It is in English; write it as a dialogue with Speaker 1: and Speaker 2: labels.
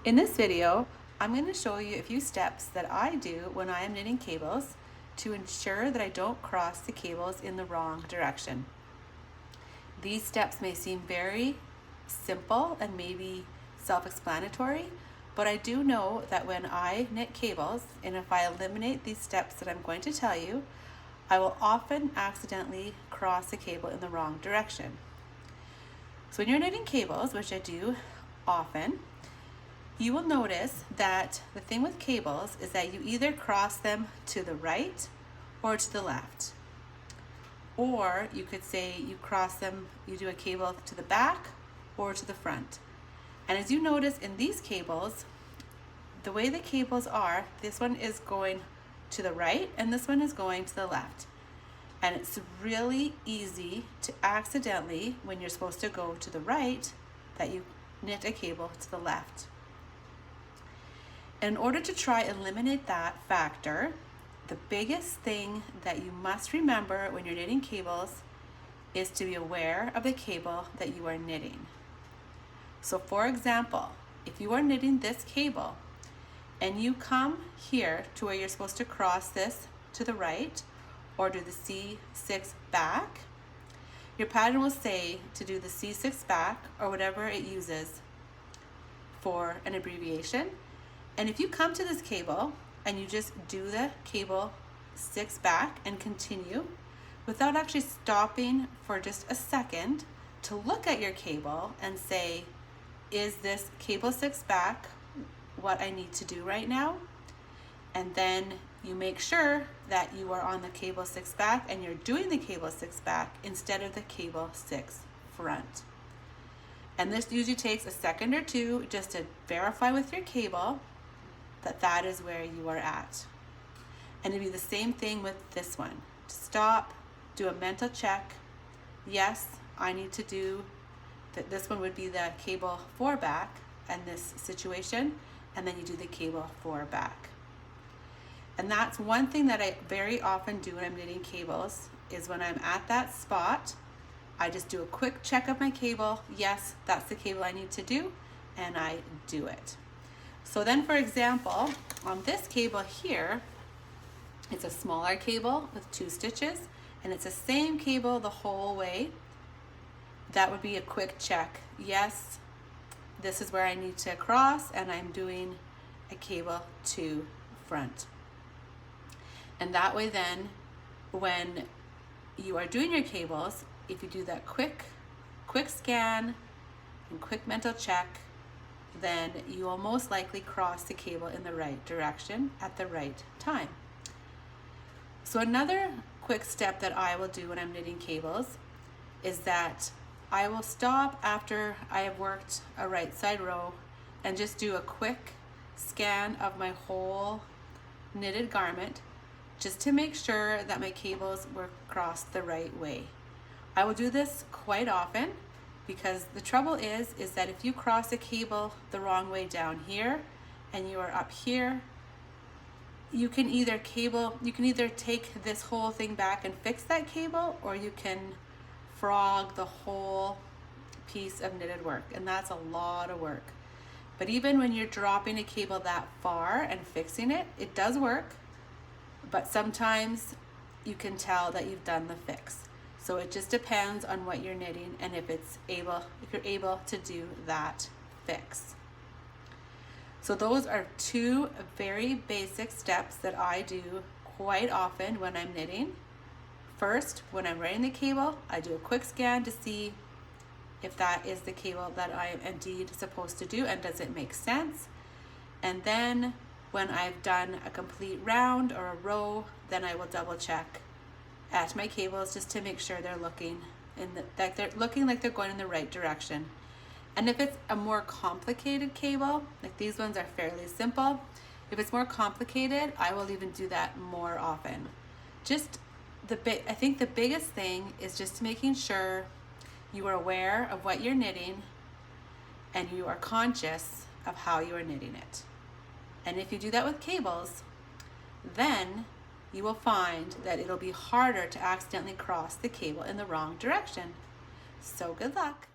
Speaker 1: In this video, I'm going to show you a few steps that I do when I am knitting cables to ensure that I don't cross the cables in the wrong direction. These steps may seem very simple and maybe self-explanatory, but I do know that when I knit cables, and if I eliminate these steps that I'm going to tell you, I will often accidentally cross the cable in the wrong direction. So when you're knitting cables, which I do often, you will notice that the thing with cables is that you either cross them to the right or to the left. Or you could say you cross them, you do a cable to the back or to the front. And as you notice in these cables, the way the cables are, this one is going to the right and this one is going to the left. And it's really easy to accidentally, when you're supposed to go to the right, that you knit a cable to the left. In order to try and eliminate that factor, the biggest thing that you must remember when you're knitting cables is to be aware of the cable that you are knitting. So for example, if you are knitting this cable and you come here to where you're supposed to cross this to the right or do the C6 back, your pattern will say to do the C6 back or whatever it uses for an abbreviation. And if you come to this cable and you just do the cable 6 back and continue without actually stopping for just a second to look at your cable and say, is this cable 6 back what I need to do right now? And then you make sure that you are on the cable 6 back and you're doing the cable 6 back instead of the cable 6 front. And this usually takes a second or two just to verify with your cable that that is where you are at. And it'll be the same thing with this one. Stop, do a mental check. Yes, I need to do that. This one would be the cable 4 back in this situation, and then you do the cable 4 back. And that's one thing that I very often do when I'm knitting cables is when I'm at that spot, I just do a quick check of my cable. Yes, that's the cable I need to do, and I do it. So then, for example, on this cable here, it's a smaller cable with 2 stitches, and it's the same cable the whole way. That would be a quick check. Yes, this is where I need to cross, and I'm doing a cable 2 front. And that way then, when you are doing your cables, if you do that quick scan and quick mental check, then you will most likely cross the cable in the right direction at the right time. So another quick step that I will do when I'm knitting cables is that I will stop after I have worked a right side row and just do a quick scan of my whole knitted garment just to make sure that my cables were crossed the right way. I will do this quite often because the trouble is that if you cross a cable the wrong way down here and you are up here, you can either take this whole thing back and fix that cable, or you can frog the whole piece of knitted work, and that's a lot of work. But even when you're dropping a cable that far and fixing it, it does work, but sometimes you can tell that you've done the fix. So it just depends on what you're knitting and if you're able to do that fix. So those are 2 very basic steps that I do quite often when I'm knitting. First, when I'm running the cable, I do a quick scan to see if that is the cable that I am indeed supposed to do and does it make sense. And then when I've done a complete round or a row, then I will double check at my cables just to make sure they're looking like they're going in the right direction. And if it's a more complicated cable, like these ones are fairly simple, if it's more complicated, I will even do that more often. I think the biggest thing is just making sure you are aware of what you're knitting and you are conscious of how you are knitting it. And if you do that with cables, then you will find that it'll be harder to accidentally cross the cable in the wrong direction. So good luck.